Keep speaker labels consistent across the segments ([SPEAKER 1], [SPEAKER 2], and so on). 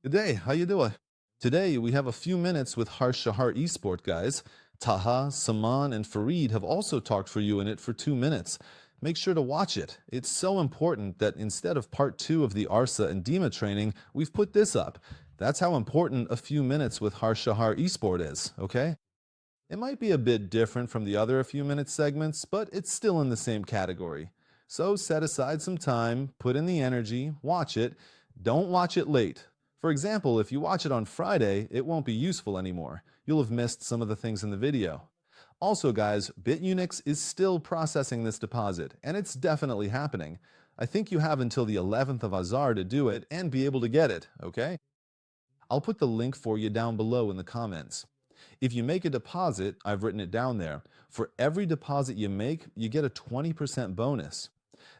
[SPEAKER 1] Good day, how you doing? Today we have a few minutes with Harsh Shahar Esport guys. Taha, Saman, and Fareed have also talked for you in it for 2 minutes. Make sure to watch it. It's so important that instead of part two of the Arsa and Dima training, we've put this up. That's how important a few minutes with Harsh Shahar Esport is, okay? It might be a bit different from the other few minute segments, but it's still in the same category. So set aside some time, put in the energy, watch it. Don't watch it late. For example, if you watch it on Friday, it won't be useful anymore. You'll have missed some of the things in the video. Also, guys, BitUnix is still processing this deposit, and it's definitely happening. I think you have until the 11th of Azar to do it and be able to get it, okay? I'll put the link for you down below in the comments. If you make a deposit, I've written it down there. For every deposit you make, you get a 20% bonus.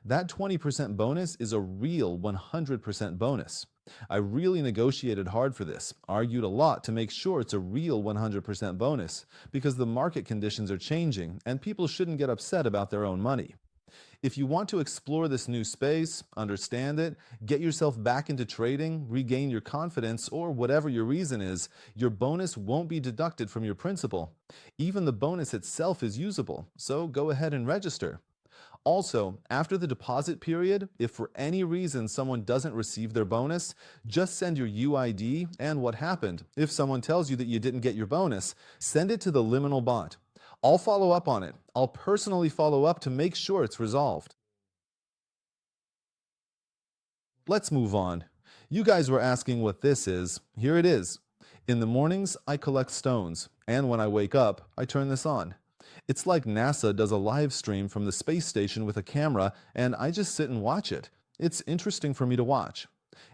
[SPEAKER 1] That 20% bonus is a real 100% bonus. I really negotiated hard for this, argued a lot to make sure it's a real 100% bonus, because the market conditions are changing and people shouldn't get upset about their own money. If you want to explore this new space, understand it, get yourself back into trading, regain your confidence, or whatever your reason is, your bonus won't be deducted from your principal. Even the bonus itself is usable, so go ahead and register. Also, after the deposit period, if for any reason someone doesn't receive their bonus, just send your UID and what happened. If someone tells you that you didn't get your bonus, send it to the liminal bot. I'll follow up on it. I'll personally follow up to make sure it's resolved. Let's move on. You guys were asking what this is. Here it is. In the mornings, I collect stones, and when I wake up, I turn this on. It's like NASA does a live stream from the space station with a camera, and I just sit and watch it. It's interesting for me to watch.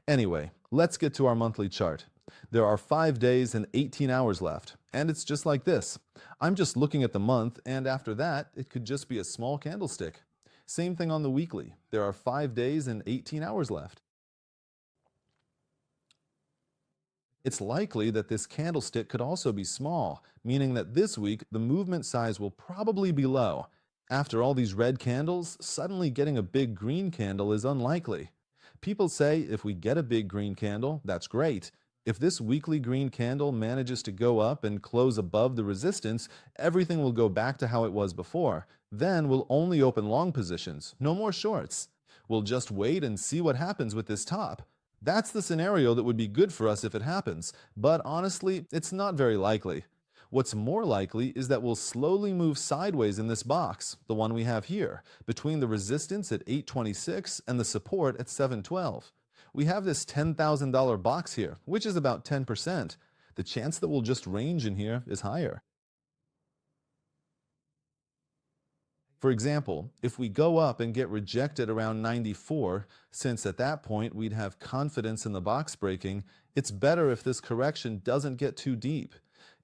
[SPEAKER 1] Anyway, let's get to our monthly chart. There are 5 days and 18 hours left, and it's just like this. I'm just looking at the month, and after that, it could just be a small candlestick. Same thing on the weekly. There are 5 days and 18 hours left. It's likely that this candlestick could also be small, meaning that this week the movement size will probably be low. After all these red candles, suddenly getting a big green candle is unlikely. People say if we get a big green candle, that's great. If this weekly green candle manages to go up and close above the resistance, everything will go back to how it was before. Then we'll only open long positions, no more shorts. We'll just wait and see what happens with this top. That's the scenario that would be good for us if it happens, but honestly, it's not very likely. What's more likely is that we'll slowly move sideways in this box, the one we have here, between the resistance at 826 and the support at 712. We have this $10,000 box here, which is about 10%. The chance that we'll just range in here is higher. For example, if we go up and get rejected around 94, since at that point we'd have confidence in the box breaking, it's better if this correction doesn't get too deep.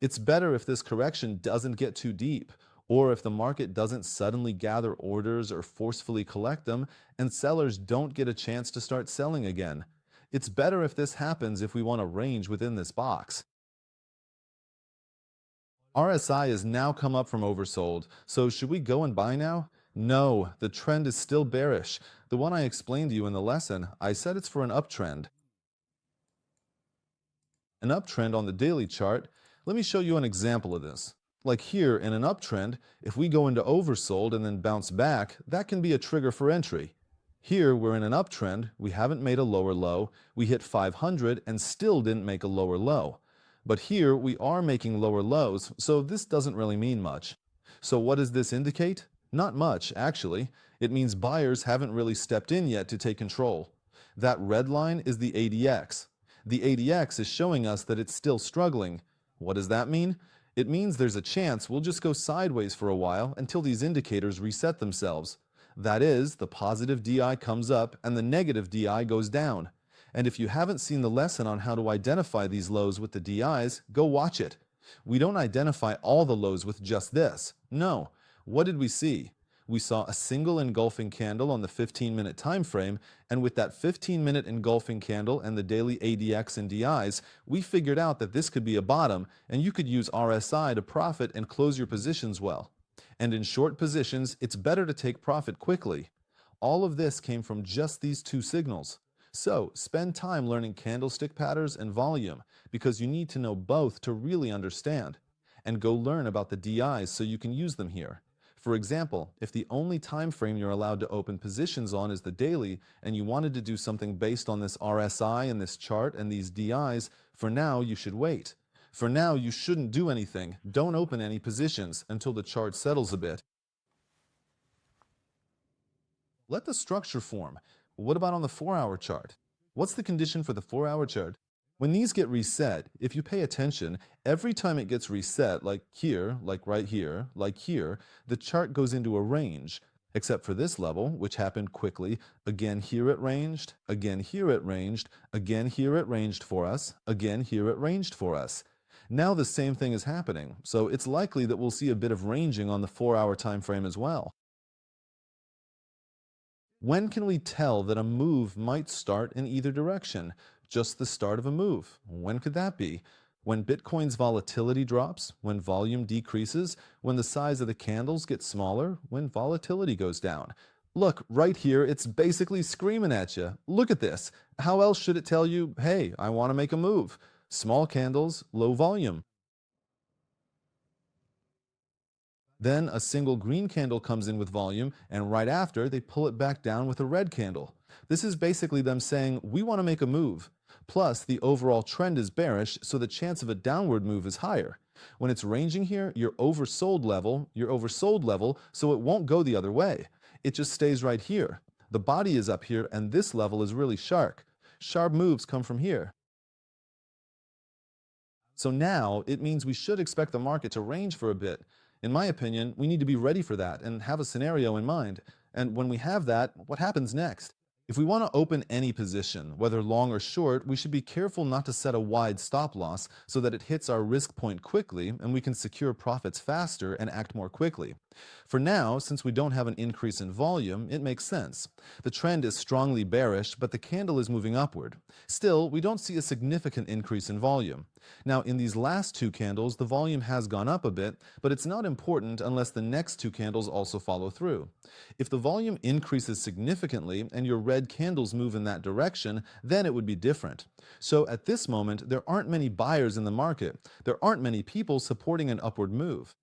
[SPEAKER 1] It's better if this correction doesn't get too deep, or if the market doesn't suddenly gather orders or forcefully collect them, and sellers don't get a chance to start selling again. It's better if this happens if we want to range within this box. RSI has now come up from oversold, so should we go and buy now? No, the trend is still bearish. The one I explained to you in the lesson, I said it's for an uptrend. An uptrend on the daily chart, let me show you an example of this. Like here in an uptrend, if we go into oversold and then bounce back, that can be a trigger for entry. Here we're in an uptrend, we haven't made a lower low, we hit 500 and still didn't make a lower low. But here we are making lower lows, so this doesn't really mean much. So what does this indicate? Not much, actually. It means buyers haven't really stepped in yet to take control. That red line is the ADX. The ADX is showing us that it's still struggling. What does that mean? It means there's a chance we'll just go sideways for a while until these indicators reset themselves. That is, the positive DI comes up and the negative DI goes down. And if you haven't seen the lesson on how to identify these lows with the DIs, go watch it. We don't identify all the lows with just this. No. What did we see? We saw a single engulfing candle on the 15-minute time frame, and with that 15-minute engulfing candle and the daily ADX and DIs, we figured out that this could be a bottom, and you could use RSI to profit and close your positions well. And in short positions, it's better to take profit quickly. All of this came from just these two signals. So spend time learning candlestick patterns and volume because you need to know both to really understand. And go learn about the DIs so you can use them here. For example, if the only time frame you're allowed to open positions on is the daily, and you wanted to do something based on this RSI and this chart and these DIs, for now you should wait. For now, you shouldn't do anything. Don't open any positions until the chart settles a bit. Let the structure form. What about on the 4-hour chart? What's the condition for the 4-hour chart? When these get reset, if you pay attention, every time it gets reset, like here, like right here, like here, the chart goes into a range. Except for this level, which happened quickly. Again here it ranged, again here it ranged, again here it ranged for us, again here it ranged for us. Now the same thing is happening, so it's likely that we'll see a bit of ranging on the 4-hour time frame as well. When can we tell that a move might start in either direction? Just the start of a move. When could that be? When Bitcoin's volatility drops, when volume decreases, when the size of the candles gets smaller, when volatility goes down. Look, right here, it's basically screaming at you. Look at this. How else should it tell you, hey, I want to make a move? Small candles, low volume. Then a single green candle comes in with volume, and right after, they pull it back down with a red candle. This is basically them saying, we want to make a move. Plus, the overall trend is bearish, so the chance of a downward move is higher. When it's ranging here, you're oversold level, so it won't go the other way. It just stays right here. The body is up here, and this level is really sharp. Sharp moves come from here. So now it means we should expect the market to range for a bit. In my opinion, we need to be ready for that and have a scenario in mind. And when we have that, what happens next? If we want to open any position, whether long or short, we should be careful not to set a wide stop loss so that it hits our risk point quickly and we can secure profits faster and act more quickly. For now, since we don't have an increase in volume, it makes sense. The trend is strongly bearish, but the candle is moving upward. Still, we don't see a significant increase in volume. Now, in these last two candles, the volume has gone up a bit, but it's not important unless the next two candles also follow through. If the volume increases significantly and your red candles move in that direction, then it would be different. So at this moment, there aren't many buyers in the market. There aren't many people supporting an upward move.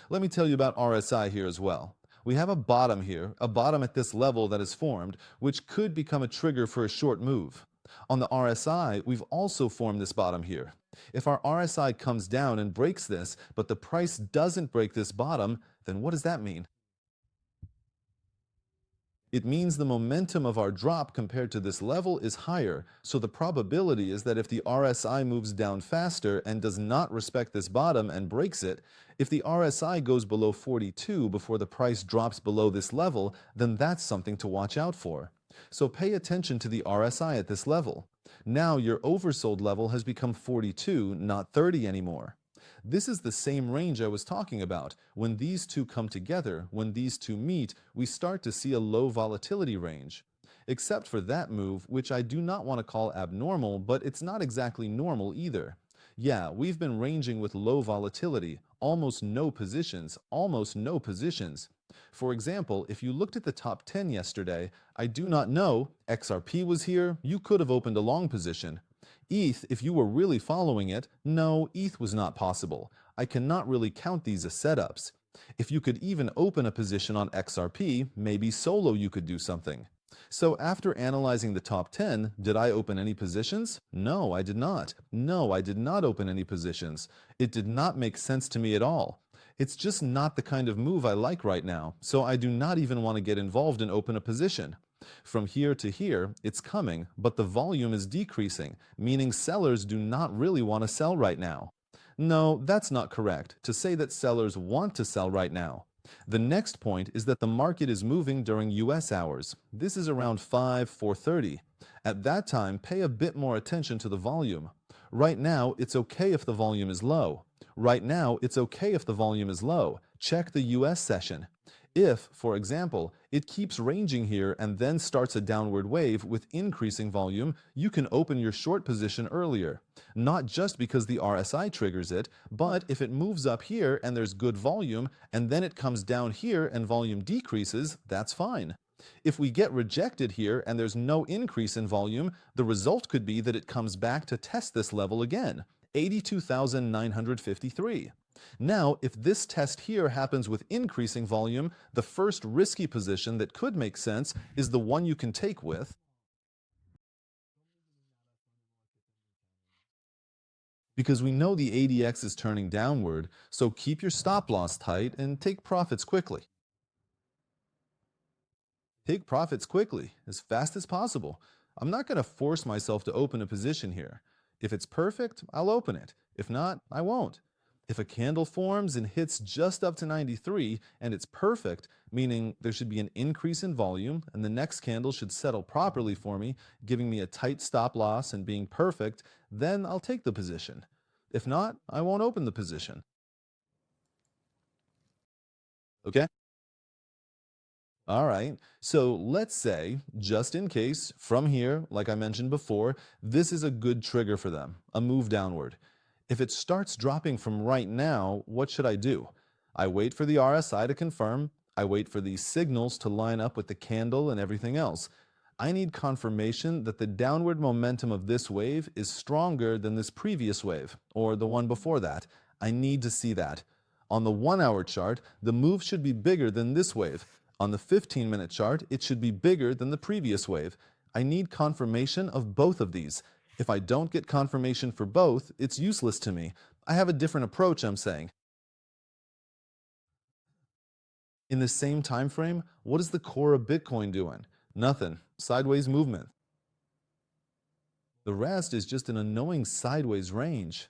[SPEAKER 1] Let me tell you about RSI here as well. We have a bottom here, a bottom at this level that is formed, which could become a trigger for a short move. On the RSI, we've also formed this bottom here. If our RSI comes down and breaks this, but the price doesn't break this bottom, then what does that mean? It means the momentum of our drop compared to this level is higher, so the probability is that if the RSI moves down faster and does not respect this bottom and breaks it, if the RSI goes below 42 before the price drops below this level, then that's something to watch out for. So pay attention to the RSI at this level. Now your oversold level has become 42, not 30 anymore. This is the same range I was talking about. When these two come together, when these two meet, we start to see a low volatility range. Except for that move, which I do not want to call abnormal, but it's not exactly normal either. Yeah, we've been ranging with low volatility, almost no positions, almost no positions. For example, if you looked at the top 10 yesterday, I do not know, XRP was here, you could have opened a long position. ETH, if you were really following it, no, ETH was not possible. I cannot really count these as setups. If you could even open a position on XRP, maybe solo you could do something. So after analyzing the top 10, did I open any positions? No, I did not. No, I did not open any positions. It did not make sense to me at all. It's just not the kind of move I like right now, so I do not even want to get involved and open a position. From here to here, it's coming, but the volume is decreasing, meaning sellers do not really want to sell right now. No, that's not correct, to say that sellers want to sell right now. The next point is that the market is moving during US hours. This is around 4:30. At that time, pay a bit more attention to the volume. Right now, it's okay if the volume is low. Right now, it's okay if the volume is low. Check the US session. If, for example, it keeps ranging here and then starts a downward wave with increasing volume, you can open your short position earlier. Not just because the RSI triggers it, but if it moves up here and there's good volume, and then it comes down here and volume decreases, that's fine. If we get rejected here and there's no increase in volume, the result could be that it comes back to test this level again, 82,953. Now, if this test here happens with increasing volume, the first risky position that could make sense is the one you can take with, because we know the ADX is turning downward, so keep your stop loss tight and take profits quickly. Take profits quickly, as fast as possible. I'm not going to force myself to open a position here. If it's perfect, I'll open it. If not, I won't. If a candle forms and hits just up to 93 and it's perfect, meaning there should be an increase in volume and the next candle should settle properly for me, giving me a tight stop loss and being perfect, then I'll take the position. If not, I won't open the position. Okay? All right, so let's say, just in case, from here, like I mentioned before, this is a good trigger for them, a move downward. If it starts dropping from right now, what should I do? I wait for the RSI to confirm, I wait for these signals to line up with the candle and everything else. I need confirmation that the downward momentum of this wave is stronger than this previous wave, or the one before that. I need to see that. On the 1-hour chart, the move should be bigger than this wave. On the 15-minute chart, it should be bigger than the previous wave. I need confirmation of both of these. If I don't get confirmation for both, it's useless to me. I have a different approach, I'm saying. In the same time frame, what is the core of Bitcoin doing? Nothing. Sideways movement. The rest is just an annoying sideways range.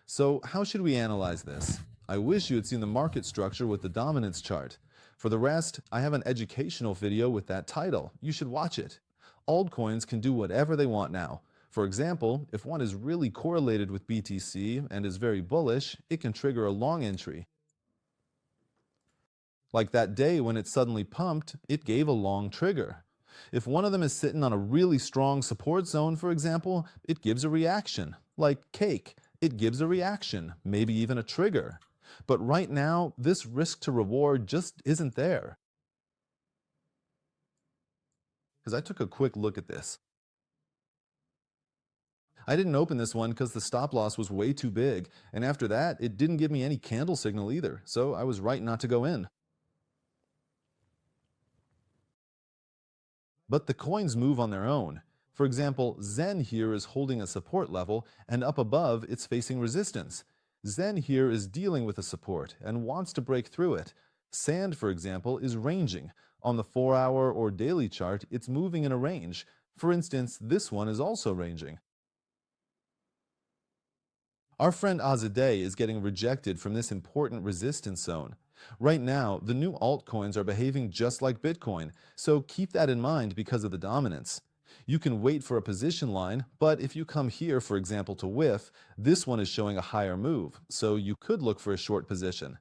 [SPEAKER 1] So how should we analyze this? I wish you had seen the market structure with the dominance chart. For the rest, I have an educational video with that title. You should watch it. Altcoins can do whatever they want now. For example, if one is really correlated with BTC and is very bullish, it can trigger a long entry. Like that day when it suddenly pumped, it gave a long trigger. If one of them is sitting on a really strong support zone, for example, it gives a reaction. Like cake, it gives a reaction, maybe even a trigger. But right now, this risk to reward just isn't there. Because I took a quick look at this. I didn't open this one because the stop loss was way too big, and after that, it didn't give me any candle signal either, so I was right not to go in. But the coins move on their own. For example, Zen here is holding a support level, and up above, it's facing resistance. Zen here is dealing with a support and wants to break through it. Sand, for example, is ranging. On the 4-hour or daily chart, it's moving in a range. For instance, this one is also ranging. Our friend Azadeh is getting rejected from this important resistance zone. Right now, the new altcoins are behaving just like Bitcoin, so keep that in mind because of the dominance. You can wait for a position line, but if you come here, for example, to whiff, this one is showing a higher move, so you could look for a short position.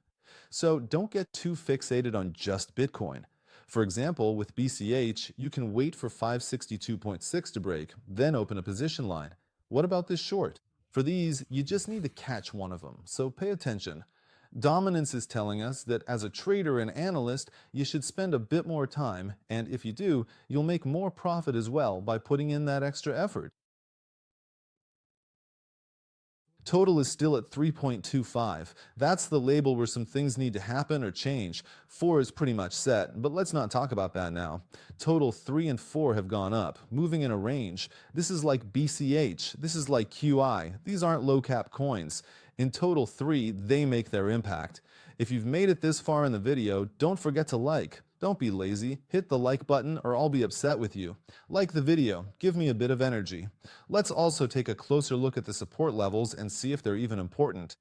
[SPEAKER 1] So don't get too fixated on just Bitcoin. For example, with BCH, you can wait for 562.6 to break, then open a position line. What about this short? For these, you just need to catch one of them, so pay attention. Dominance is telling us that as a trader and analyst, you should spend a bit more time, and if you do, you'll make more profit as well by putting in that extra effort. Total is still at 3.25. That's the label where some things need to happen or change. 4 is pretty much set, but let's not talk about that now. Total 3 and 4 have gone up, moving in a range. This is like BCH. This is like QI. These aren't low-cap coins. In total 3, they make their impact. If you've made it this far in the video, don't forget to like. Don't be lazy. Hit the like button or I'll be upset with you. Like the video. Give me a bit of energy. Let's also take a closer look at the support levels and see if they're even important.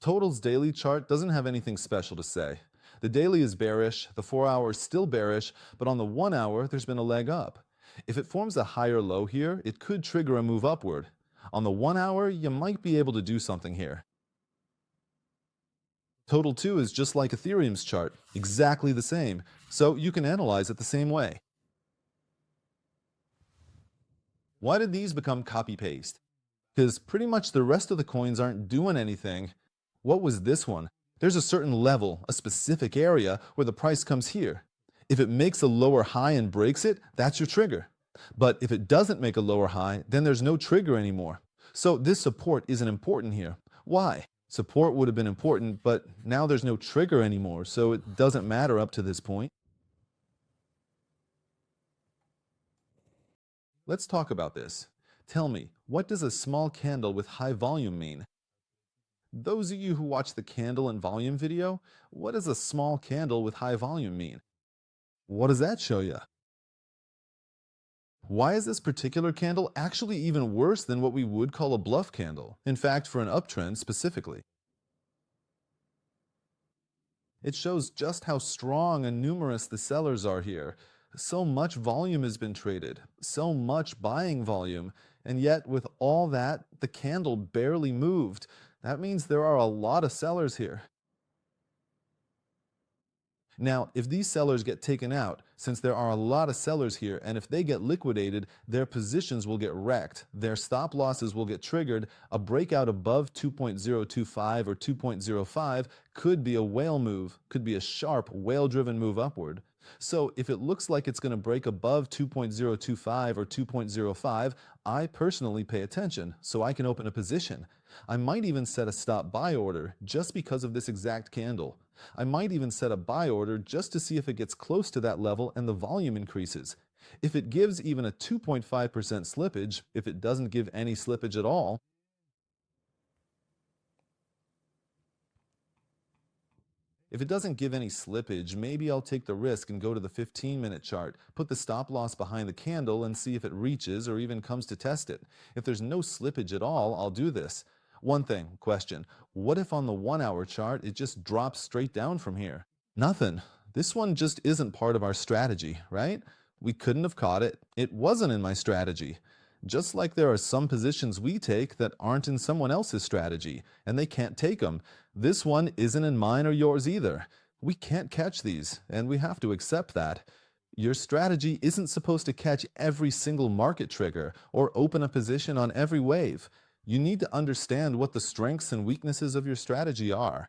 [SPEAKER 1] Total's daily chart doesn't have anything special to say. The daily is bearish, the 4-hour is still bearish, but on the 1-hour there's been a leg up. If it forms a higher low here, it could trigger a move upward. On the 1-hour, you might be able to do something here. Total 2 is just like Ethereum's chart, exactly the same, so you can analyze it the same way. Why did these become copy-paste? Because pretty much the rest of the coins aren't doing anything. What was this one? There's a certain level, a specific area where the price comes here. If it makes a lower high and breaks it, that's your trigger. But if it doesn't make a lower high, then there's no trigger anymore. So this support isn't important here. Why? Support would have been important, but now there's no trigger anymore, so it doesn't matter up to this point. Let's talk about this. Tell me, what does a small candle with high volume mean? Those of you who watch the candle and volume video, what does a small candle with high volume mean? What does that show you? Why is this particular candle actually even worse than what we would call a bluff candle? In fact, for an uptrend specifically. It shows just how strong and numerous the sellers are here. So much volume has been traded, so much buying volume, and yet with all that, the candle barely moved. That means there are a lot of sellers here. Now, if these sellers get taken out, since there are a lot of sellers here, and if they get liquidated, their positions will get wrecked. Their stop losses will get triggered. A breakout above 2.025 or 2.05 could be a whale move, could be a sharp whale-driven move upward. So if it looks like it's going to break above 2.025 or 2.05, I personally pay attention so I can open a position. I might even set a stop buy order just because of this exact candle. I might even set a buy order just to see if it gets close to that level and the volume increases. If it gives even a 2.5% slippage, if it doesn't give any slippage at all, if it doesn't give any slippage, maybe I'll take the risk and go to the 15-minute chart, put the stop loss behind the candle and see if it reaches or even comes to test it. If there's no slippage at all, I'll do this. Question. What if on the 1-hour chart it just drops straight down from here? Nothing. This one just isn't part of our strategy, right? We couldn't have caught it. It wasn't in my strategy. Just like there are some positions we take that aren't in someone else's strategy, and they can't take them. This one isn't in mine or yours either. We can't catch these, and we have to accept that. Your strategy isn't supposed to catch every single market trigger or open a position on every wave. You need to understand what the strengths and weaknesses of your strategy are.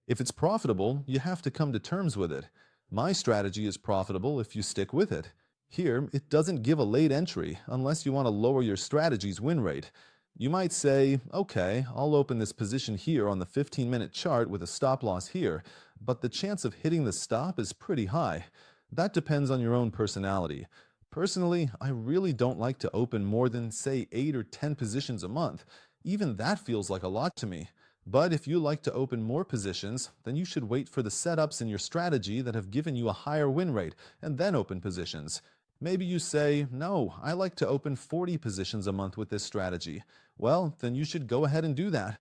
[SPEAKER 1] If it's profitable, you have to come to terms with it. My strategy is profitable if you stick with it. Here, it doesn't give a late entry unless you want to lower your strategy's win rate. You might say, okay, I'll open this position here on the 15-minute chart with a stop loss here, but the chance of hitting the stop is pretty high. That depends on your own personality. Personally, I really don't like to open more than, say, 8 or 10 positions a month. Even that feels like a lot to me. But if you like to open more positions, then you should wait for the setups in your strategy that have given you a higher win rate, and then open positions. Maybe you say, no, I like to open 40 positions a month with this strategy. Well, then you should go ahead and do that.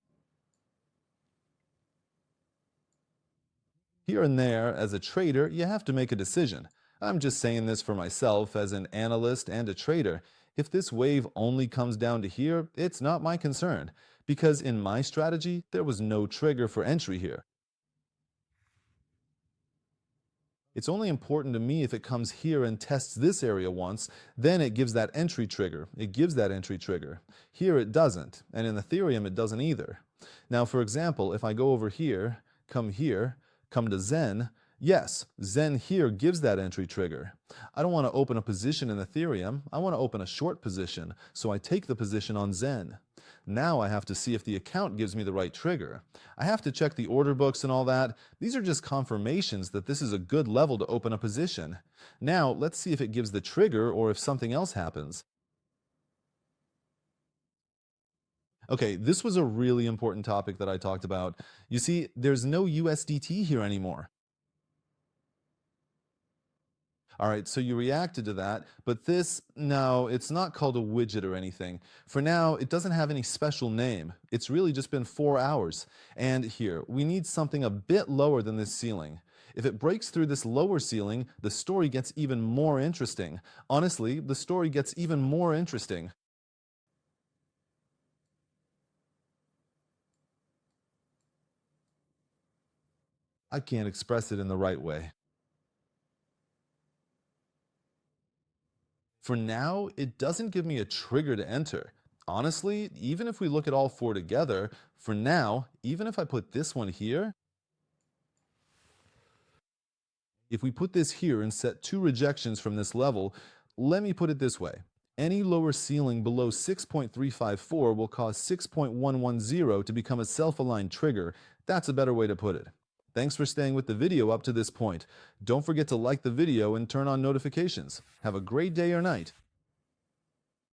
[SPEAKER 1] Here and there, as a trader, you have to make a decision. I'm just saying this for myself as an analyst and a trader. If this wave only comes down to here, it's not my concern, because in my strategy, there was no trigger for entry here. It's only important to me if it comes here and tests this area once, then it gives that entry trigger. It gives that entry trigger. Here it doesn't, and in Ethereum it doesn't either. Now, for example, if I go over here, come to Zen, yes, Zen here gives that entry trigger. I don't want to open a position in Ethereum. I want to open a short position, so I take the position on Zen. Now I have to see if the account gives me the right trigger. I have to check the order books and all that. These are just confirmations that this is a good level to open a position. Now let's see if it gives the trigger or if something else happens. Okay, this was a really important topic that I talked about. You see, there's no USDT here anymore. All right, so you reacted to that, but this, no, it's not called a widget or anything. For now, it doesn't have any special name. It's really just been 4 hours. And here, we need something a bit lower than this ceiling. If it breaks through this lower ceiling, the story gets even more interesting. Honestly, the story gets even more interesting. I can't express it in the right way. For now, it doesn't give me a trigger to enter. Honestly, even if we look at all four together, for now, even if I put this one here, if we put this here and set two rejections from this level, let me put it this way. Any lower ceiling below 6.354 will cause 6.110 to become a self-aligned trigger. That's a better way to put it. Thanks for staying with the video up to this point. Don't forget to like the video and turn on notifications. Have a great day or night.